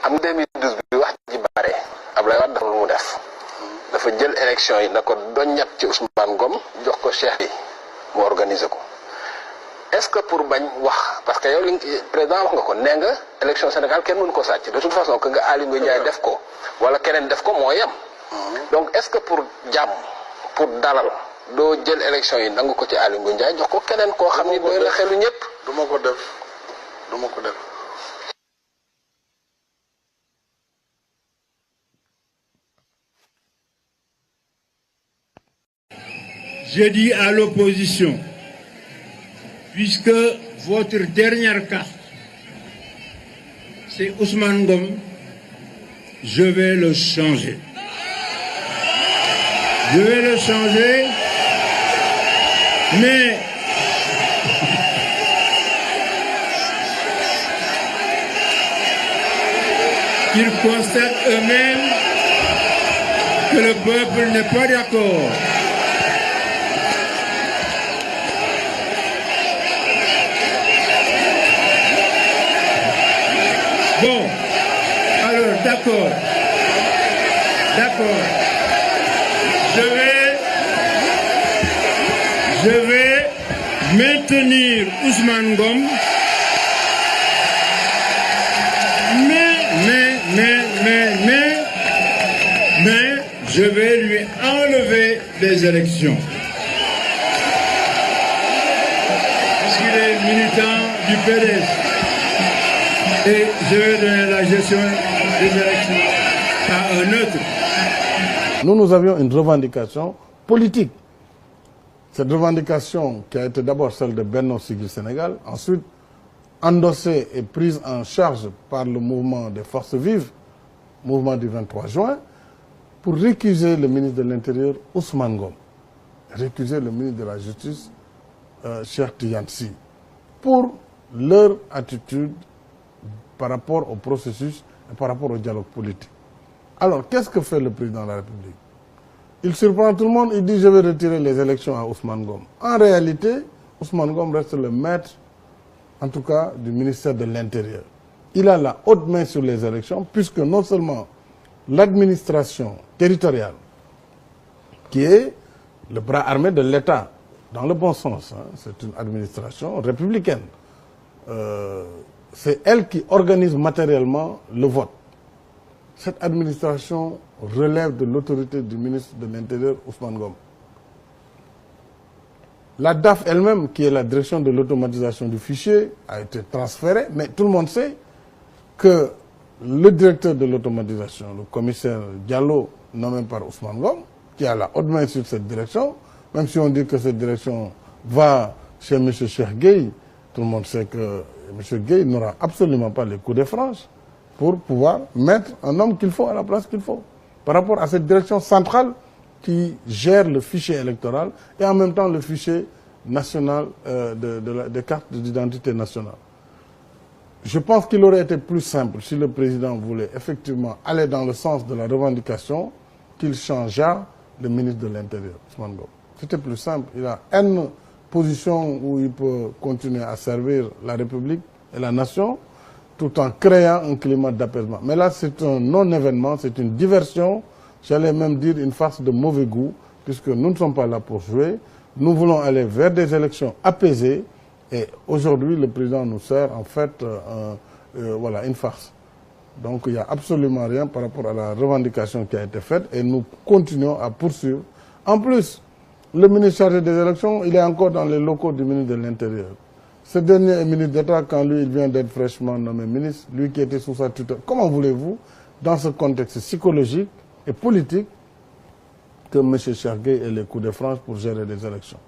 xam 2012 bi wax ji bare Abdoulaye Wade dafa lu mu def dafa jël élection yi na ko doññat ci Ousmane Ngom jox ko Cheikh bi mu organiser ko est-ce que pour bañ wax parce que yow li président wax nga ko nee nga élection Sénégal kenn mënu ko sàcc de toute façon que nga Aly Ngouille Ndiaye def ko wala keneen def ko moo yem donc est-ce que pour jàmm pour dalal doo jël élection yi nangu ko ci Aly Ngouille Ndiaye jox ko keneen koo xam ni doy na xelu ñëpp du ma ko def Je dis à l'opposition, puisque votre dernière carte, c'est Ousmane Ngom, je vais le changer. Je vais le changer, mais qu'ils constatent eux-mêmes que le peuple n'est pas d'accord. Bon, alors d'accord. Je vais maintenir Ousmane Ngom, mais je vais lui enlever les élections. Puisqu'il est militant du PDS. Et je vais donner la gestion des élections à un autre. Nous avions une revendication politique. Cette revendication qui a été d'abord celle de Benno Siggil Sénégal, ensuite endossée et prise en charge par le mouvement des Forces Vives, mouvement du 23 juin, pour récuser le ministre de l'Intérieur Ousmane Ngom, récuser le ministre de la Justice Cheikh Tidiane Sy, pour leur attitude par rapport au processus et par rapport au dialogue politique. Alors, qu'est-ce que fait le président de la République? Il surprend tout le monde, il dit « je vais retirer les élections à Ousmane Ngom ». En réalité, Ousmane Ngom reste le maître, en tout cas, du ministère de l'Intérieur. Il a la haute main sur les élections, puisque non seulement l'administration territoriale, qui est le bras armé de l'État, dans le bon sens, hein, c'est une administration républicaine, c'est elle qui organise matériellement le vote. Cette administration relève de l'autorité du ministre de l'Intérieur, Ousmane Ngom. La DAF elle-même, qui est la direction de l'automatisation du fichier, a été transférée, mais tout le monde sait que le directeur de l'automatisation, le commissaire Diallo, nommé par Ousmane Ngom, qui a la haute main sur cette direction, même si on dit que cette direction va chez M. Cheikh Gueye, tout le monde sait que M. Gueye n'aura absolument pas les coups de franche pour pouvoir mettre un homme qu'il faut à la place qu'il faut. Par rapport à cette direction centrale qui gère le fichier électoral et en même temps le fichier national des cartes d'identité nationale. Je pense qu'il aurait été plus simple si le président voulait effectivement aller dans le sens de la revendication qu'il changeât le ministre de l'Intérieur, Ousmane Ngom. C'était plus simple. Il a une position où il peut continuer à servir la République et la nation tout en créant un climat d'apaisement. Mais là, c'est un non-événement, c'est une diversion, j'allais même dire une farce de mauvais goût, puisque nous ne sommes pas là pour jouer. Nous voulons aller vers des élections apaisées et aujourd'hui, le président nous sert en fait voilà, une farce. Donc il n'y a absolument rien par rapport à la revendication qui a été faite et nous continuons à poursuivre. En plus, le ministre chargé des élections, il est encore dans les locaux du ministre de l'Intérieur. Ce dernier est ministre d'État quand lui, il vient d'être fraîchement nommé ministre, lui qui était sous sa tutelle. Comment voulez-vous, dans ce contexte psychologique et politique, que M. Cheikh Gueye ait les coups de franche pour gérer des élections?